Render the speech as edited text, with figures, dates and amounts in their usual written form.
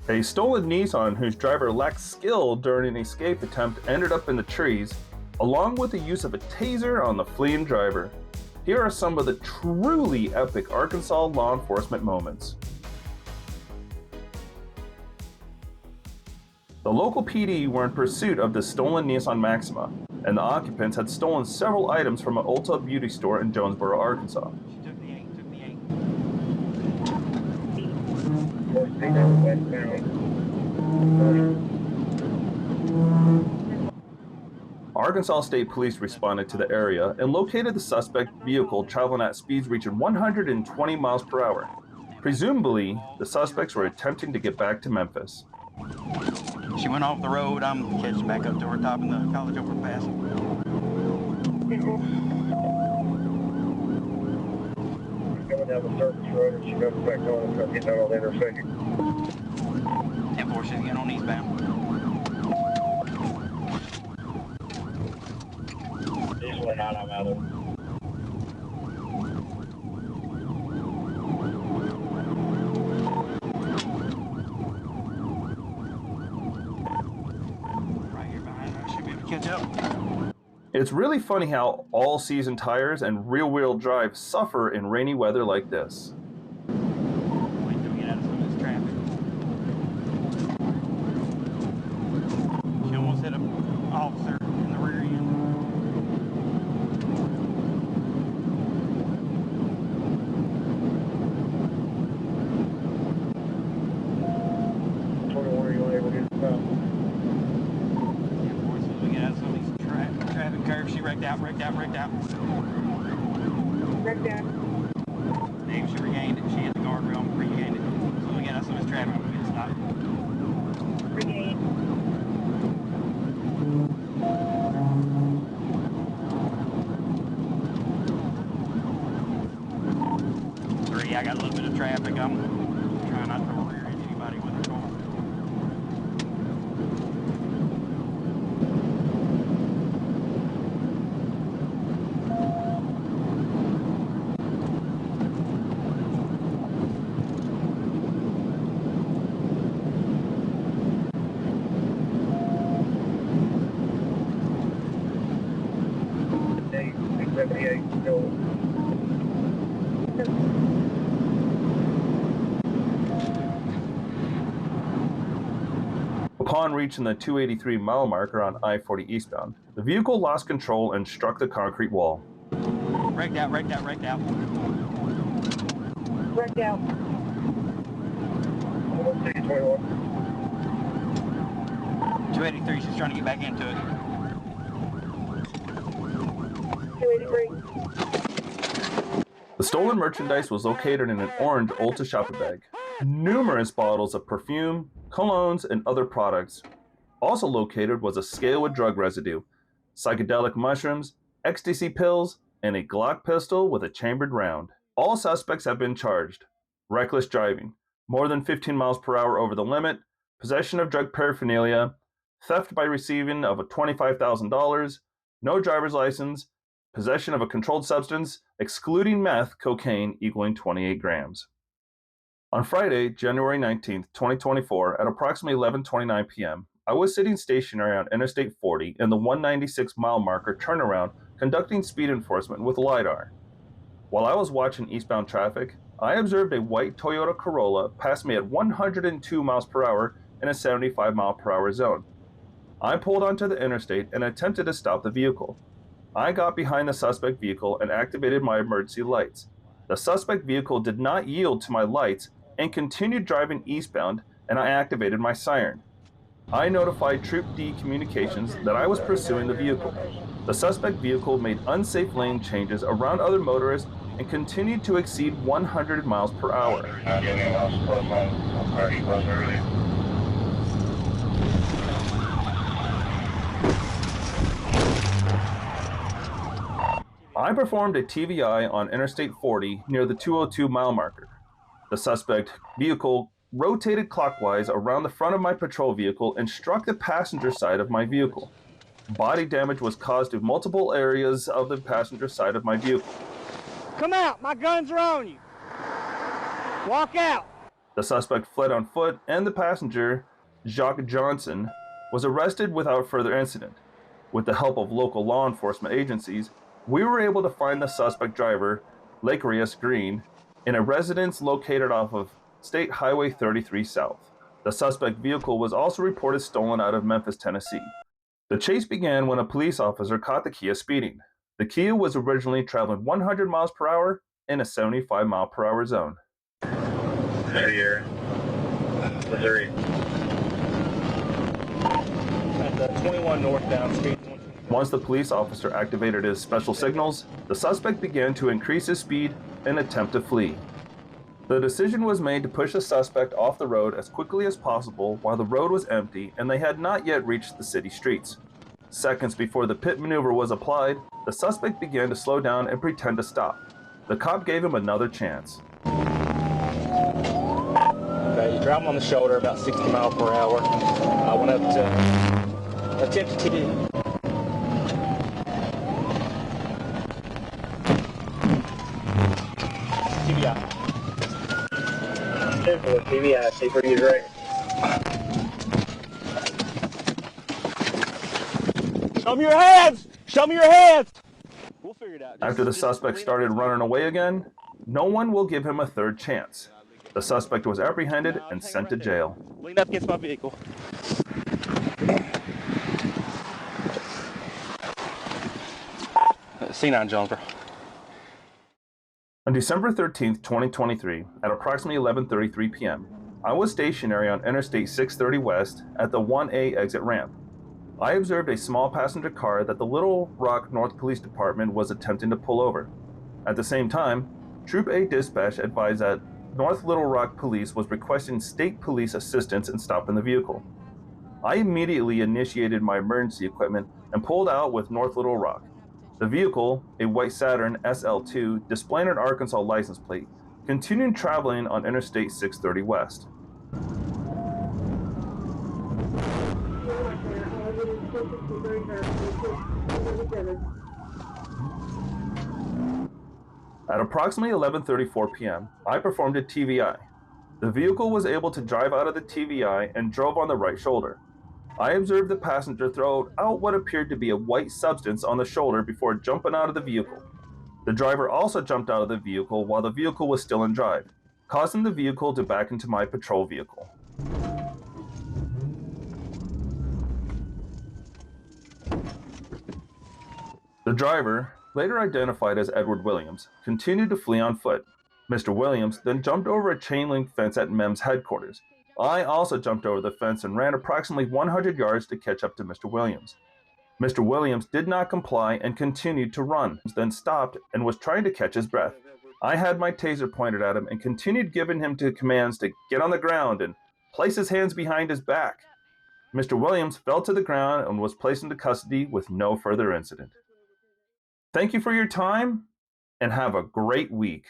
A stolen Nissan whose driver lacked skill during an escape attempt ended up in the trees, along with the use of a taser on the fleeing driver. Here are some of the truly epic Arkansas law enforcement moments. The local PD were in pursuit of the stolen Nissan Maxima, and the occupants had stolen several items from an Ulta beauty store in Jonesboro, Arkansas. Arkansas State Police responded to the area and located the suspect vehicle traveling at speeds reaching 120 miles per hour. Presumably, the suspects were attempting to get back to Memphis. She went off the road. I'm catching back up to her, top in the college overpass. Coming down the surface road and she comes back on and starts getting out on the intersection. 10-4, she's getting on eastbound. Usually not, I'm out of it. Catch up. It's really funny how all-season tires and rear-wheel drive suffer in rainy weather like this. Wait till we get out of some of this traffic. She almost hit an officer in the rear end. Where you able to get stopped? Traffic curve, she wrecked out. Wrecked out. Maybe she regained it. She hit the guardrail and regained it. So we get out some of this traffic, we get stopped. Regained. 3, I got a little bit of traffic. I'm trying not to rear end anybody with her car. Upon reaching the 283 mile marker on I-40 eastbound, the vehicle lost control and struck the concrete wall. Wrecked out. Wrecked out. 283, she's trying to get back into it. 283. The stolen merchandise was located in an orange Ulta shopper bag. Numerous bottles of perfume, colognes, and other products. Also located was a scale with drug residue, psychedelic mushrooms, ecstasy pills, and a Glock pistol with a chambered round. All suspects have been charged. Reckless driving, more than 15 miles per hour over the limit, possession of drug paraphernalia, theft by receiving of $25,000, no driver's license, possession of a controlled substance, excluding meth, cocaine equaling 28 grams. On Friday, January 19, 2024, at approximately 11:29 p.m., I was sitting stationary on Interstate 40 in the 196 mile marker turnaround conducting speed enforcement with LiDAR. While I was watching eastbound traffic, I observed a white Toyota Corolla pass me at 102 miles per hour in a 75 mile per hour zone. I pulled onto the interstate and attempted to stop the vehicle. I got behind the suspect vehicle and activated my emergency lights. The suspect vehicle did not yield to my lights and continued driving eastbound, and I activated my siren. I notified Troop D Communications that I was pursuing the vehicle. The suspect vehicle made unsafe lane changes around other motorists and continued to exceed 100 miles per hour. I performed a TVI on Interstate 40 near the 202 mile marker. The suspect vehicle rotated clockwise around the front of my patrol vehicle and struck the passenger side of my vehicle. Body damage was caused to multiple areas of the passenger side of my vehicle. Come out, my guns are on you. Walk out. The suspect fled on foot, and the passenger, Jacques Johnson, was arrested without further incident. With the help of local law enforcement agencies, we were able to find the suspect driver, Lacarius Green, in a residence located off of State Highway 33 South. The suspect vehicle was also reported stolen out of Memphis, Tennessee. The chase began when a police officer caught the Kia speeding. The Kia was originally traveling 100 miles per hour in a 75 mile per hour zone. Here, Missouri. At the 21 northbound street. Once the police officer activated his special signals, the suspect began to increase his speed and attempt to flee. The decision was made to push the suspect off the road as quickly as possible while the road was empty and they had not yet reached the city streets. Seconds before the pit maneuver was applied, the suspect began to slow down and pretend to stop. The cop gave him another chance. Okay, you drive him on the shoulder about 60 miles per hour. I went up to attempt to TBI. TBI, safer use right. Show me your hands! Show me your hands! We'll figure it out. After the suspect started running away again, no one will give him a third chance. The suspect was apprehended and sent to jail. Lean up against my vehicle. C9 Jonesboro. On December 13, 2023, at approximately 11:33 p.m., I was stationary on Interstate 630 West at the 1A exit ramp. I observed a small passenger car that the Little Rock North Police Department was attempting to pull over. At the same time, Troop A dispatch advised that North Little Rock Police was requesting state police assistance in stopping the vehicle. I immediately initiated my emergency equipment and pulled out with North Little Rock. The vehicle, a white Saturn SL2 displaying an Arkansas license plate, continued traveling on Interstate 630 West. At approximately 11:34 p.m., I performed a TVI. The vehicle was able to drive out of the TVI and drove on the right shoulder. I observed the passenger throw out what appeared to be a white substance on the shoulder before jumping out of the vehicle. The driver also jumped out of the vehicle while the vehicle was still in drive, causing the vehicle to back into my patrol vehicle. The driver, later identified as Edward Williams, continued to flee on foot. Mr. Williams then jumped over a chain link fence at MEMS headquarters. I also jumped over the fence and ran approximately 100 yards to catch up to Mr. Williams. Mr. Williams did not comply and continued to run, then stopped and was trying to catch his breath. I had my taser pointed at him and continued giving him commands to get on the ground and place his hands behind his back. Mr. Williams fell to the ground and was placed into custody with no further incident. Thank you for your time and have a great week.